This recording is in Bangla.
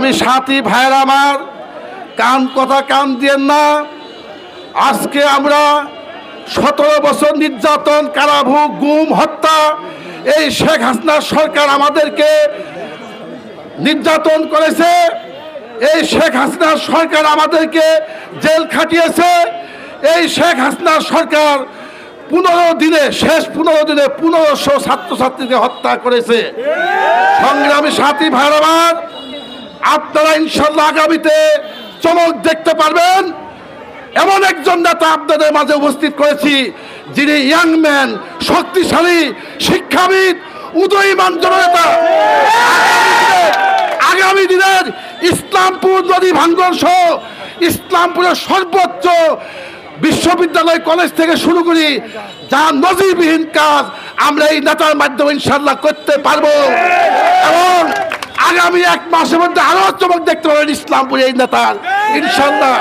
সংগ্রামী সাথী ভাইরা আমার, কান দিয়েন না। আজকে আমরা 17 বছর নির্যাতন, কারাভোগ, গুম, হত্যা, এই শেখ হাসিনা সরকার আমাদেরকে নির্যাতন করেছে। এই শেখ হাসিনা সরকার আমাদেরকে জেল খাটিয়েছে। এই শেখ হাসিনা সরকার 15 দিনে, শেষ 15 দিনে 1500 ছাত্রছাত্রীকে হত্যা করেছে। সংগ্রামী সাথী ভাইরা আমার, আপনারা ইনশাল্লাহ আগামীতে চমক দেখতে পারবেন। এমন একজন নেতা আপনাদের মাঝে উপস্থিত করেছি, যিনি ইয়াং ম্যান, শক্তিশালী, শিক্ষাবিদ, উদয়মান জননেতা। আগামী দিনের ইসলামপুর নদী ভাঙ্গন সহ ইসলামপুরের সর্বোচ্চ বিশ্ববিদ্যালয়, কলেজ থেকে শুরু করি যা নজিরবিহীন কাজ আমরা এই নেতার মাধ্যমে ইনশাল্লাহ করতে পারবো। এবং আগামী 1 মাসের মধ্যে আরো চমক দেখতে পাবেন ইসলামপুরে এই নেতার, ইনশাল্লাহ।